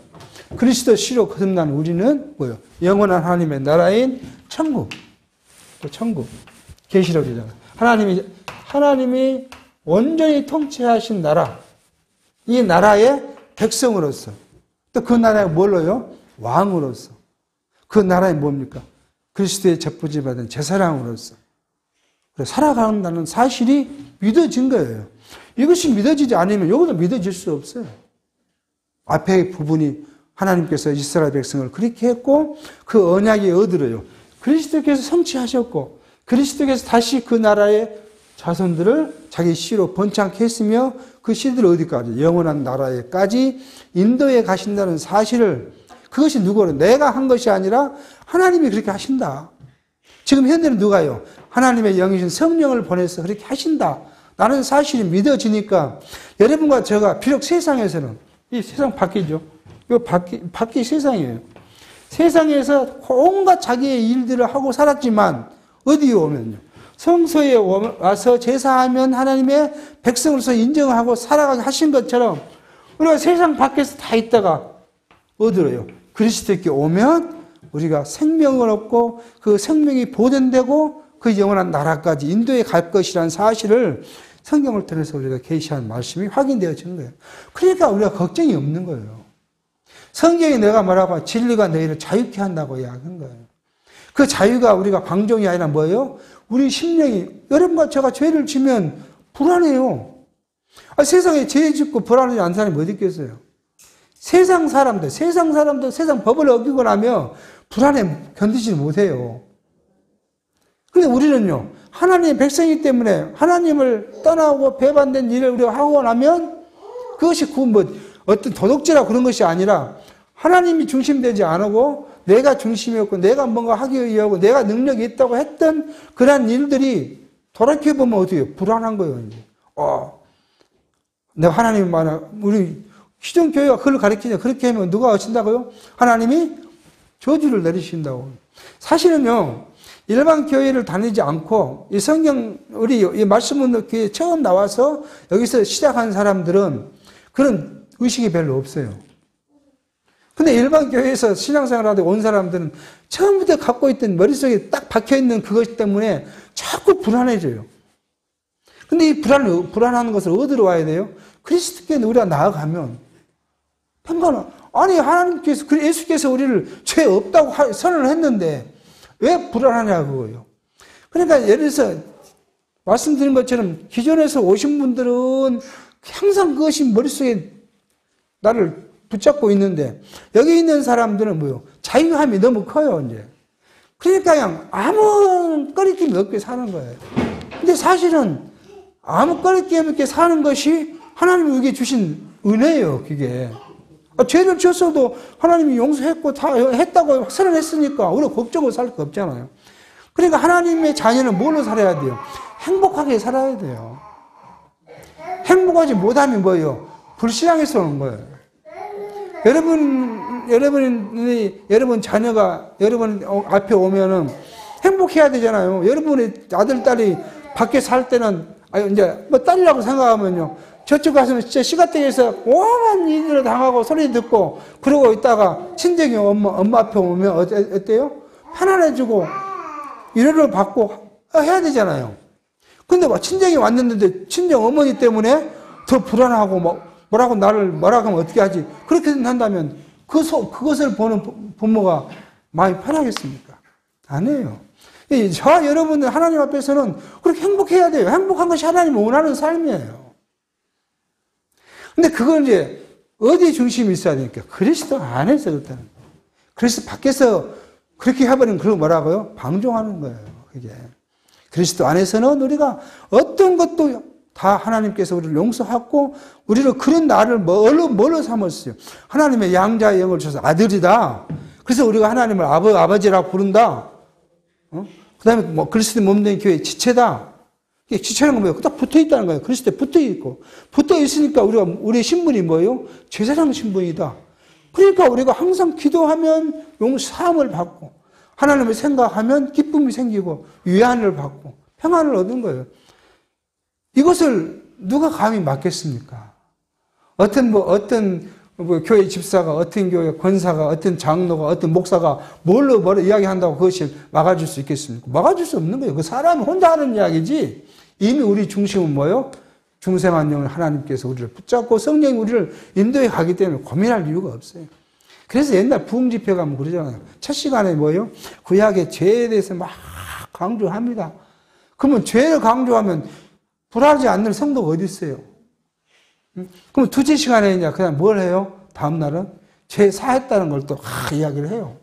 그리스도 씨로 거듭난 우리는 뭐예요? 영원한 하나님의 나라인 천국. 천국. 계시록이잖아요. 하나님이 온전히 통치하신 나라. 이 나라의 백성으로서. 또 그 나라에 뭘로요? 왕으로서. 그 나라에 뭡니까? 그리스도의 접부지 받은 제사장으로서. 살아간다는 사실이 믿어진 거예요. 이것이 믿어지지 않으면 여기도 믿어질 수 없어요. 앞에 부분이 하나님께서 이스라엘 백성을 그렇게 했고 그 언약이 어디로요? 그리스도께서 성취하셨고 그리스도께서 다시 그 나라의 자손들을 자기 씨로 번창케 했으며 그 씨들을 어디까지? 영원한 나라에까지 인도해 가신다는 사실을 그것이 누구로? 내가 한 것이 아니라 하나님이 그렇게 하신다. 지금 현재는 누가요? 하나님의 영이신 성령을 보내서 그렇게 하신다. 라는 사실이 믿어지니까 여러분과 제가 비록 세상에서는 이 세상 밖이죠. 이 밖이 세상이에요. 세상에서 온갖 자기의 일들을 하고 살았지만 어디에 오면요? 성소에 와서 제사하면 하나님의 백성으로서 인정하고 살아가게 하신 것처럼 우리가 세상 밖에서 다 있다가 어디로요? 그리스도께 오면 우리가 생명을 얻고 그 생명이 보존되고 그 영원한 나라까지 인도에 갈 것이라는 사실을 성경을 통해서 우리가 계시한 말씀이 확인되어지는 거예요. 그러니까 우리가 걱정이 없는 거예요. 성경이 내가 뭐라고 진리가 너희를 자유케 한다고 이야기한 거예요. 그 자유가 우리가 방종이 아니라 뭐예요? 우리 심령이 여러분과 제가 죄를 지면 불안해요. 세상에 죄 짓고 불안하지 않은 사람이 어디 있겠어요? 세상 사람들 세상 법을 어기고 나면 불안해 견디지 못해요. 근데 우리는요, 하나님의 백성이기 때문에 하나님을 떠나고 배반된 일을 우리가 하고 나면 그것이 어떤 도덕질이나 그런 것이 아니라 하나님이 중심되지 않고 내가 중심이었고 내가 뭔가 하기 위하고 내가 능력이 있다고 했던 그런 일들이 돌이켜보면 어떻게 불안한 거예요. 내가 하나님이 우리 시종교회가 그걸 가르치냐 그렇게 하면 누가 어친다고요? 하나님이 저주를 내리신다고. 사실은요, 일반 교회를 다니지 않고 이 성경 우리 이 말씀은 교회 처음 나와서 여기서 시작한 사람들은 그런 의식이 별로 없어요. 근데 일반 교회에서 신앙생활하다 온 사람들은 처음부터 갖고 있던 머릿속에 딱 박혀있는 그것 때문에 자꾸 불안해져요. 근데 이 불안한 것을 어디로 와야 돼요? 그리스도께 우리가 나아가면 아니 하나님께서 예수께서 우리를 죄 없다고 선언을 했는데 왜 불안하냐 그거예요. 그러니까 예를 들어서 말씀드린 것처럼 기존에서 오신 분들은 항상 그것이 머릿속에 나를 붙잡고 있는데 여기 있는 사람들은 뭐요? 자유함이 너무 커요 이제. 그러니까 그냥 아무 꺼리낌이 없게 사는 거예요. 근데 사실은 아무 꺼리낌 없게 사는 것이 하나님이 우리에게 주신 은혜예요. 그게 죄를 지었어도 하나님이 용서했고 다 했다고 선언했으니까 우리가 걱정을 살 거 없잖아요. 그러니까 하나님의 자녀는 뭘로 살아야 돼요? 행복하게 살아야 돼요. 행복하지 못하면 뭐예요? 불신앙에서 오는 거예요. 여러분 자녀가 여러분 앞에 오면은 행복해야 되잖아요. 여러분의 아들, 딸이 밖에 살 때는, 이제 뭐 딸이라고 생각하면요. 저쪽 가서는 진짜 시가댁에서 오만 일을 당하고 소리 듣고 그러고 있다가 친정이 엄마 앞에 오면 어때요? 편안해지고 위로를 받고 해야 되잖아요. 근데 막 친정이 왔는데 친정 어머니 때문에 더 불안하고 뭐라고 하면 어떻게 하지? 그렇게 한다면 그것을 보는 부모가 마음이 편하겠습니까? 아니에요. 저와 여러분은 하나님 앞에서는 그렇게 행복해야 돼요. 행복한 것이 하나님이 원하는 삶이에요. 근데 그걸 이제 어디에 중심이 있어야 되니까? 그리스도 안에서 그렇다는 거예요. 그리스도 밖에서 그렇게 해버리면 그걸 뭐라고요? 방종하는 거예요. 그게. 그리스도 안에서는 우리가 어떤 것도 다 하나님께서 우리를 용서하고 우리를 그런 나를 뭘로 삼았어요? 하나님의 양자의 영을 주셔서 아들이다. 그래서 우리가 하나님을 아버지라고 부른다. 그 다음에 뭐 그리스도의 몸된 교회의 지체다. 이게 지체는 건 뭐예요? 딱 붙어 있다는 거예요. 그리스도에 붙어 있고. 붙어 있으니까 우리의 신분이 뭐예요? 제사장 신분이다. 그러니까 우리가 항상 기도하면 사함을 받고, 하나님을 생각하면 기쁨이 생기고, 위안을 받고, 평안을 얻는 거예요. 이것을 누가 감히 막겠습니까? 어떤 교회 집사가, 어떤 교회 권사가, 어떤 장로가, 어떤 목사가 뭘로 이야기한다고 그것을 막아줄 수 있겠습니까? 막아줄 수 없는 거예요. 그 사람이 혼자 하는 이야기지. 이미 우리 중심은 뭐예요? 중생한 영을 하나님께서 우리를 붙잡고 성령이 우리를 인도해 가기 때문에 고민할 이유가 없어요. 그래서 옛날 부흥집회 가면 그러잖아요. 첫 시간에 뭐예요? 구약의 죄에 대해서 막 강조합니다. 그러면 죄를 강조하면 불하지 않는 성도가 어디 있어요? 그럼 두째 시간에 그냥 뭘 해요? 다음 날은 죄 사했다는 걸 또 이야기를 해요.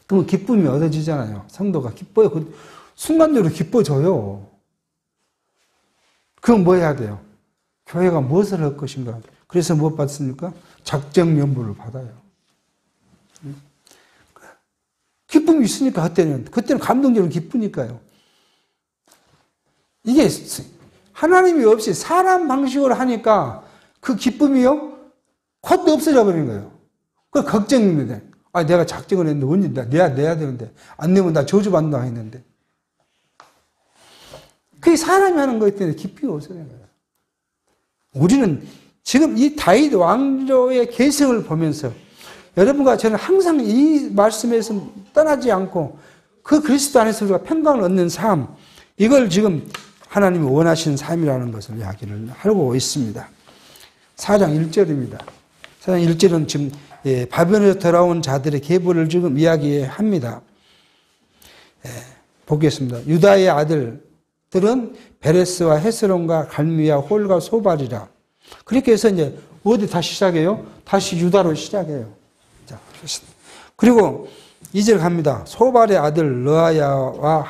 그러면 기쁨이 얻어지잖아요. 성도가 기뻐요. 순간적으로 기뻐져요. 그럼 뭐 해야 돼요? 교회가 무엇을 할 것인가? 그래서 무엇 받습니까? 작정연부를 받아요. 기쁨이 있으니까 그때는 감동적으로 기쁘니까요. 이게 하나님이 없이 사람 방식으로 하니까 그 기쁨이요, 곧 없어져 버리는 거예요. 그 걱정입니다. 내가 작정을 했는데 언제 내야 되는데 안 내면 나 저주받는다 했는데. 그게 사람이 하는 거기 때문에 기쁨이 없어지는 거예요. 우리는 지금 이 다윗 왕조의 계승을 보면서 여러분과 저는 항상 이 말씀에서 떠나지 않고 그 그리스도 안에서 우리가 평강을 얻는 삶, 이걸 지금 하나님이 원하시는 삶이라는 것을 이야기를 하고 있습니다. 4장 1절입니다. 4장 1절은 지금 바벨론에서 돌아온 자들의 계보를 지금 이야기합니다. 보겠습니다. 유다의 아들들은 베레스와 헤스론과 갈미와 홀과 소발이라. 그렇게 해서 이제 어디 다시 시작해요? 다시 유다로 시작해요. 자, 그리고 2절 갑니다. 소발의 아들 르아야와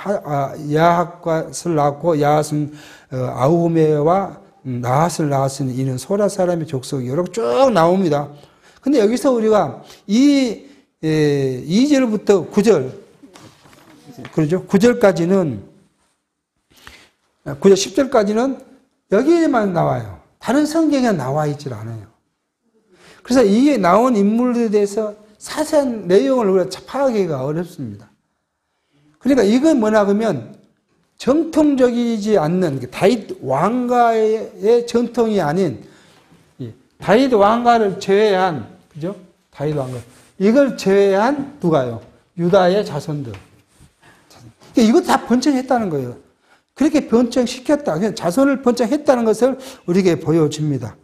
야핫갓을 낳고 야핫은 아우메와 나핫을 낳았으니 이는 소라 사람의 족속이 이렇게 쭉 나옵니다. 근데 여기서 우리가 2절부터 9절, 그러죠? 9절까지는 9절 10절까지는 여기에만 나와요. 다른 성경에 나와 있질 않아요. 그래서 이게 나온 인물들에 대해서 자세한 내용을 우리가 파악하기가 어렵습니다. 그러니까 이건 뭐냐 그러면 정통적이지 않는 다윗 왕가의 전통이 아닌 다윗 왕가를 제외한, 그죠? 다윗 왕가. 이걸 제외한 누가요? 유다의 자손들. 그러니까 이거 다 번창했다는 거예요. 그렇게 번창시켰다. 그냥 자손을 번창했다는 것을 우리에게 보여줍니다.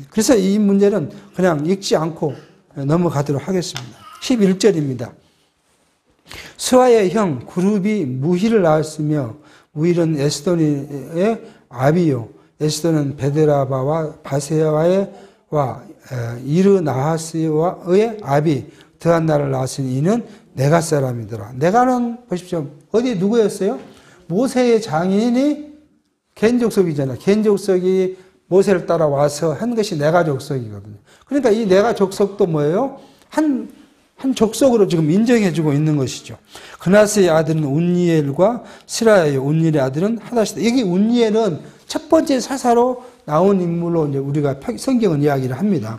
그래서 이 문제는 그냥 읽지 않고 넘어가도록 하겠습니다. 11절입니다. 스와의 형 구룹이 무힐을 낳았으며 무힐은 에스돈의 아비요 에스돈은 베드라바와 바세와의 이르나하스의 아비 드한나를 낳았으니 이는 네가 사람이더라. 네가는 보십시오. 어디 누구였어요? 모세의 장인이 겐 족속이잖아요. 겐 족속이 모세를 따라와서 한 것이 네가 족속이거든요. 그러니까 이 네가 족속도 뭐예요? 한 족속으로 지금 인정해주고 있는 것이죠. 그나스의 아들은 운니엘과 스라야예요. 운니엘의 아들은 하다시다. 여기 운니엘은 첫 번째 사사로 나온 인물로 이제 우리가 성경은 이야기를 합니다.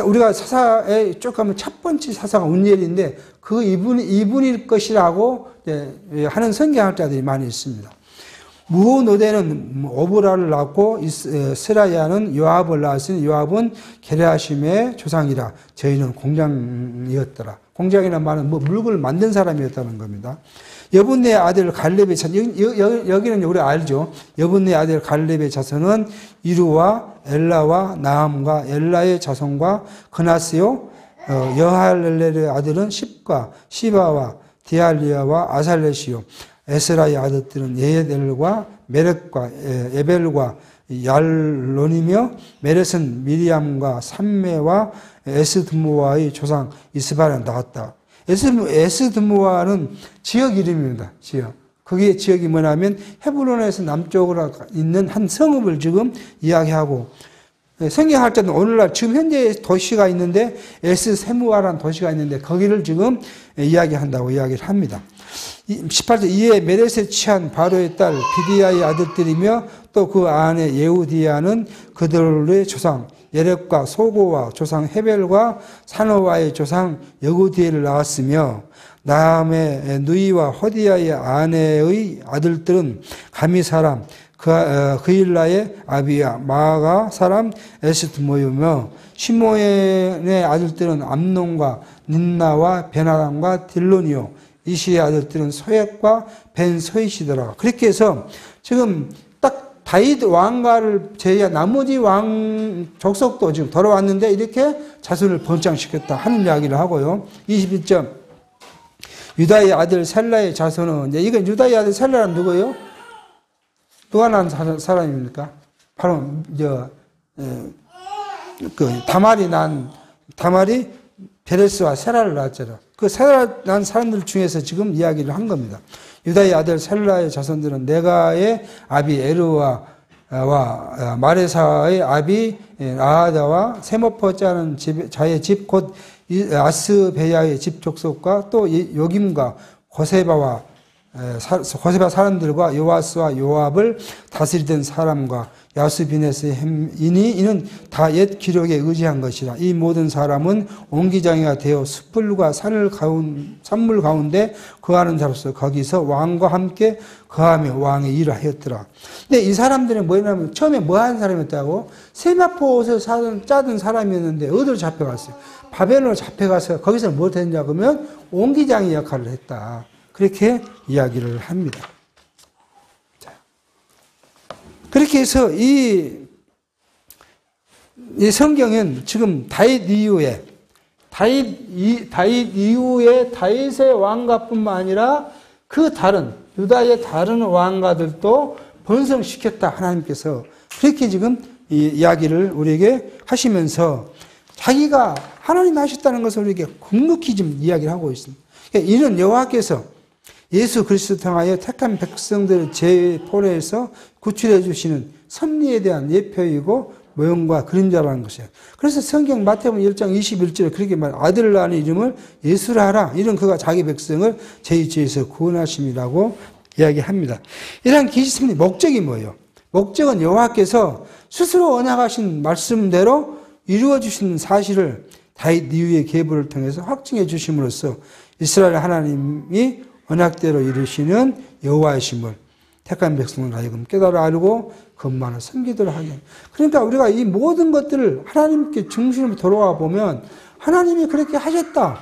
우리가 사사에 쭉 가면 첫 번째 사사가 운니엘인데 그 이분일 것이라고 하는 성경학자들이 많이 있습니다. 무호노대는 오브라를 낳고 스라야는 요압을 낳았으니 요압은 게르하심의 조상이라. 저희는 공장이었더라. 공장이라는 말은 물건을 만든 사람이었다는 겁니다. 여분네 아들 갈렙의 자손, 여기는 우리 알죠. 여분네 아들 갈렙의 자손은 이루와 엘라와 나함과 엘라의 자손과 그나스요. 여할렐의 아들은 십과 시바와 디알리아와 아살렛이요. 에스라의 아들들은 예델과 메렉과 에벨과 얄론이며 메렛은 미리암과 삼메와 에스드모아의 조상 이스바를 낳았다. 에스드모아는 지역 이름입니다. 지역. 그게 지역이 뭐냐면 헤브론에서 남쪽으로 있는 한 성읍을 지금 이야기하고, 성경할 때는 오늘날 지금 현재 도시가 있는데 에스세무아라는 도시가 있는데 거기를 지금 이야기한다고 이야기를 합니다. 18절 이에 메렛에 취한 바로의 딸 비디아의 아들들이며 또 그 아내 예후디아는 그들의 조상 예렉과 소고와 조상 헤벨과 사노와의 조상 여구디엘을 낳았으며 다음에 누이와 호디아의 아내의 아들들은 가미 사람 그일라의 아비야 마가 사람 에스드모이며 시므온의 아들들은 암논과 닌나와 베나람과 딜론이요 이시의 아들들은 소액과 벤 소이시더라. 그렇게 해서 지금 딱 다윗 왕가를 제외한 나머지 왕 족속도 지금 돌아왔는데 이렇게 자손을 번창시켰다 하는 이야기를 하고요. 21점 유다의 아들 셀라의 자손은 이제 이건 유다의 아들 셀라는 누구예요? 누가 낳은 사람입니까? 바로 다말이 베레스와 세라를 낳았잖아. 그 세라 난 사람들 중에서 지금 이야기를 한 겁니다. 유다의 아들 셀라의 자손들은 네가의 아비 에르와 마레사의 아비 아하다와 세모퍼자는 자의 집 곧 아스베야의 집 족속과 또 요김과 고세바 사람들과 요아스와 요압을 다스리던 사람과 야스비네스의 햄이니 이는 다 옛 기록에 의지한 것이라. 이 모든 사람은 옹기장이가 되어 숯불과 산물 가운데 거하는 자로서 거기서 왕과 함께 거하며 왕의 일을 하였더라. 근데 이 사람들은 뭐냐면 처음에 뭐 하는 사람이었다고? 세마포 옷을 짜던 사람이었는데 어디로 잡혀갔어요? 바벨론으로 잡혀가서 거기서 뭐 됐냐 그러면 옹기장의 역할을 했다. 그렇게 이야기를 합니다. 그렇게 해서 이 성경은 지금 다윗 이후에 다윗의 왕가뿐만 아니라 그 다른 유다의 다른 왕가들도 번성시켰다 하나님께서 그렇게 지금 이 이야기를 우리에게 하시면서 자기가 하나님이 하셨다는 것을 우리에게 묵묵히 좀 이야기를 하고 있습니다. 이는 여호와께서 예수 그리스도 통하여 택한 백성들을 재포로에서 구출해 주시는 섭리에 대한 예표이고 모형과 그림자라는 것이에요. 그래서 성경 마태복음 1장 21절에 그렇게 말해요. 아들을 낳은 이름을 예수라 하라. 이런 그가 자기 백성을 죄의 죄에서 구원하심이라고 이야기합니다. 이러한 계시씀의 목적이 뭐예요? 목적은 여호와께서 스스로 언약하신 말씀대로 이루어 주시는 사실을 다윗 이후의 계보를 통해서 확증해 주심으로써 이스라엘 하나님이 언약대로 이루시는 여호와이심을 택한 백성을 하여금 깨달아 알고 그것만을 섬기도록 하게. 그러니까 우리가 이 모든 것들을 하나님께 중심으로 돌아와 보면 하나님이 그렇게 하셨다.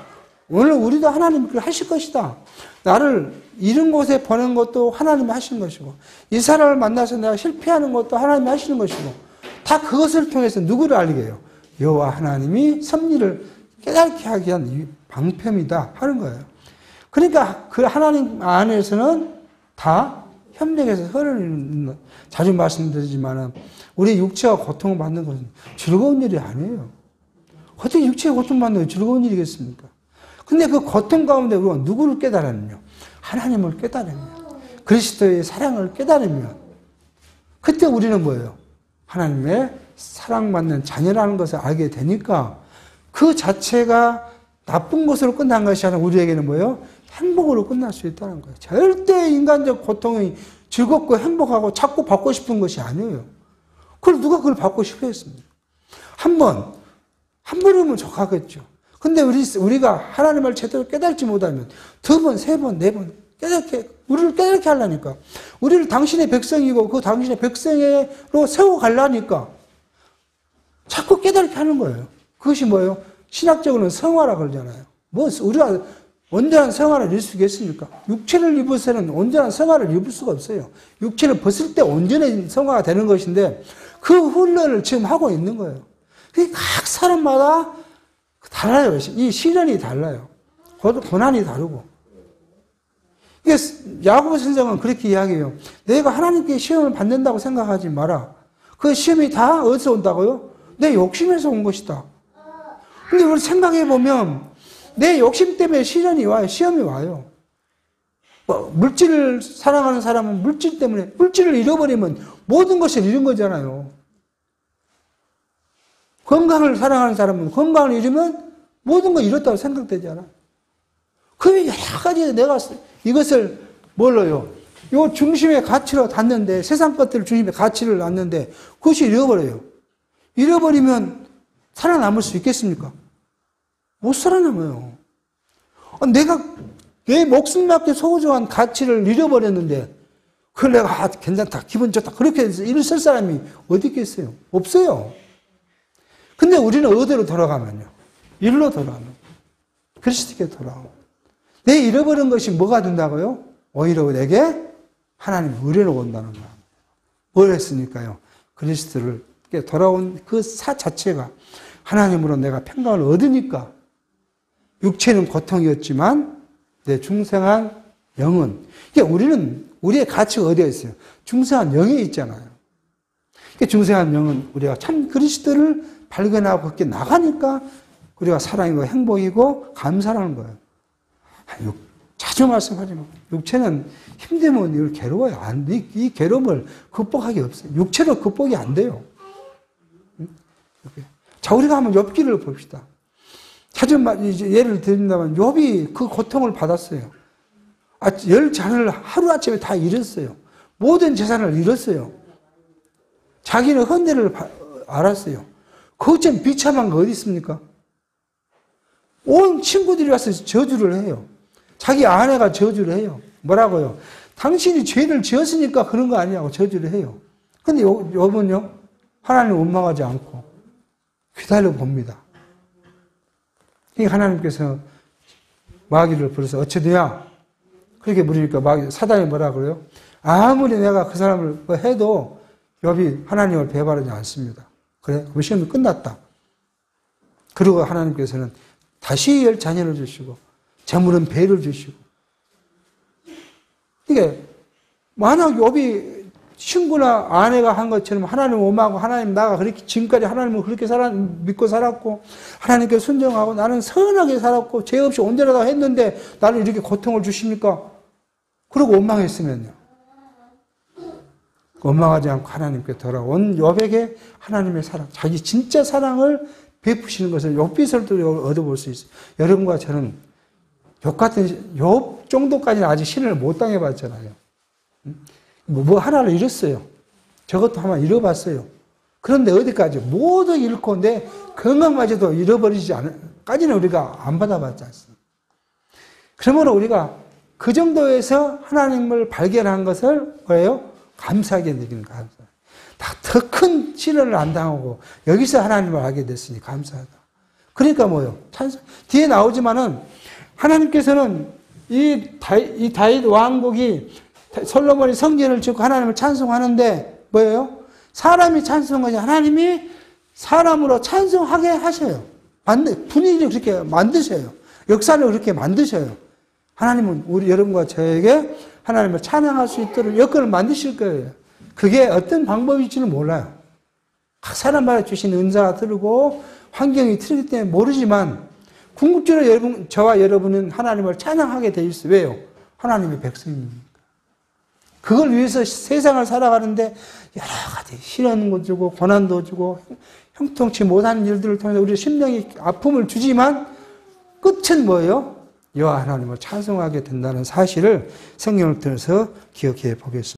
오늘 우리도 하나님이 그렇게 하실 것이다. 나를 이런 곳에 보낸 것도 하나님이 하신 것이고 이 사람을 만나서 내가 실패하는 것도 하나님이 하시는 것이고 다 그것을 통해서 누구를 알게 해요? 여호와 하나님이 섭리를 깨닫게 하기 위한 이 방편이다 하는 거예요. 그러니까 그 하나님 안에서는 다 협력해서 흐르는, 자주 말씀드리지만 우리 육체가 고통을 받는 것은 즐거운 일이 아니에요. 어떻게 육체가 고통받는 게 즐거운 일이겠습니까? 근데 그 고통 가운데 우리가 누구를 깨달으면요? 하나님을 깨달으면, 그리스도의 사랑을 깨달으면, 그때 우리는 뭐예요? 하나님의 사랑받는 자녀라는 것을 알게 되니까 그 자체가 나쁜 것으로 끝난 것이 아니라 우리에게는 뭐예요? 행복으로 끝날 수 있다는 거예요. 절대 인간적 고통이 즐겁고 행복하고 자꾸 받고 싶은 것이 아니에요. 그걸 누가 그걸 받고 싶어 했습니까? 한 번이면 족하겠죠. 근데 우리가 하나님을 제대로 깨닫지 못하면 두 번, 세 번, 네 번 우리를 깨닫게 하려니까. 우리를 당신의 백성이고 그 당신의 백성으로 세워가려니까 자꾸 깨닫게 하는 거예요. 그것이 뭐예요? 신학적으로는 성화라 그러잖아요. 우리가 온전한 성화를 입을 수 있겠습니까? 육체를 입어서는 온전한 성화를 입을 수가 없어요. 육체를 벗을 때 온전한 성화가 되는 것인데 그 훈련을 지금 하고 있는 거예요. 각 사람마다 달라요. 이 시련이 달라요. 고난이 다르고. 이게 야고보 선생은 그렇게 이야기해요. 내가 하나님께 시험을 받는다고 생각하지 마라. 그 시험이 다 어디서 온다고요? 내 욕심에서 온 것이다. 근데 우리 생각해 보면 내 욕심 때문에 시련이 와요. 시험이 와요. 물질을 사랑하는 사람은 물질 때문에 물질을 잃어버리면 모든 것을 잃은 거잖아요. 건강을 사랑하는 사람은 건강을 잃으면 모든 걸 잃었다고 생각되잖아. 그 여러 가지 내가 이것을 뭘로요? 요 중심의 가치로 닿는데 세상 것들을 중심의 가치를 놨는데 그것이 잃어버려요. 잃어버리면 살아남을 수 있겠습니까? 못 살아남아요. 내가 내 목숨 맞게 소중한 가치를 잃어버렸는데 그걸 내가 괜찮다, 기분 좋다 그렇게 해서 일을 쓸 사람이 어디 있겠어요? 없어요. 근데 우리는 어디로 돌아가면요? 일로 돌아가면 그리스도께 돌아가면 내 잃어버린 것이 뭐가 된다고요? 오히려 내게 하나님의 의뢰로 온다는 거야. 뭘 했으니까요? 그리스도께 돌아온 그 사 자체가 하나님으로 내가 평강을 얻으니까 육체는 고통이었지만 내 중생한 영은 우리는 우리의 가치가 어디에 있어요? 중생한 영에 있잖아요. 중생한 영은 우리가 참 그리스도를 발견하고 그렇게 나가니까 우리가 사랑이고 행복이고 감사라는 거예요. 자주 말씀하지만 육체는 힘들면 이걸 괴로워요. 이 괴로움을 극복하기 없어요. 육체로 극복이 안 돼요. 자, 우리가 한번 욥기를 봅시다. 자주 예를 드린다면 욥이 그 고통을 받았어요. 10자녀를 하루아침에 다 잃었어요. 모든 재산을 잃었어요. 자기는 헌대를 알았어요. 그것처럼 비참한 거 어디 있습니까? 온 친구들이 와서 저주를 해요. 자기 아내가 저주를 해요. 뭐라고요? 당신이 죄를 지었으니까 그런 거 아니냐고 저주를 해요. 근데 욥은요, 하나님을 원망하지 않고 기다려 봅니다. 하나님께서 마귀를 불러서 어찌되냐? 그렇게 물으니까 사단이 뭐라 그래요? 아무리 내가 그 사람을 해도 욥이 하나님을 배반하지 않습니다. 그래? 그 시험이 끝났다. 그리고 하나님께서는 다시 10자녀를 주시고 재물은 배를 주시고 이게 만약 욥이 친구나 아내가 한 것처럼 하나님을 원망하고 하나님 나가 그렇게 지금까지 하나님을 그렇게 믿고 살았고 하나님께 순종하고 나는 선하게 살았고 죄 없이 온전하다고 했는데 나는 이렇게 고통을 주십니까? 그러고 원망했으면요. 원망하지 않고 하나님께 돌아온 욥에게 하나님의 사랑, 자기 진짜 사랑을 베푸시는 것을 욥기서도 얻어볼 수 있어요. 여러분과 저는 욥 정도까지는 아직 신을 못 당해봤잖아요. 뭐 하나를 잃었어요. 저것도 하나 잃어봤어요. 그런데 어디까지 모두 잃고 내 건강마저도 잃어버리지 않을까지는 우리가 안 받아봤지 않습니까? 그러므로 우리가 그 정도에서 하나님을 발견한 것을 뭐예요? 감사하게 느끼는 감사. 더 큰 시련을 안 당하고 여기서 하나님을 알게 됐으니 감사하다. 그러니까 뭐예요? 찬송. 뒤에 나오지만은 하나님께서는 이 다윗 왕국이 솔로몬이 성전을 짓고 하나님을 찬송하는데 뭐예요? 사람이 찬송하지 하나님이 사람으로 찬송하게 하셔요. 분위기를 그렇게 만드셔요. 역사를 그렇게 만드셔요. 하나님은 우리 여러분과 저에게 하나님을 찬양할 수 있도록 여건을 만드실 거예요. 그게 어떤 방법일지는 몰라요. 각 사람마다 주신 은사가 다르고 환경이 틀리기 때문에 모르지만 궁극적으로 저와 여러분은 하나님을 찬양하게 돼 있어요. 왜요? 하나님의 백성입니다. 그걸 위해서 세상을 살아가는데 여러 가지 시련도 주고 고난도 주고 형통치 못한 일들을 통해서 우리 심령이 아픔을 주지만 끝은 뭐예요? 여호와 하나님을 찬송하게 된다는 사실을 성경을 통해서 기억해 보겠습니다.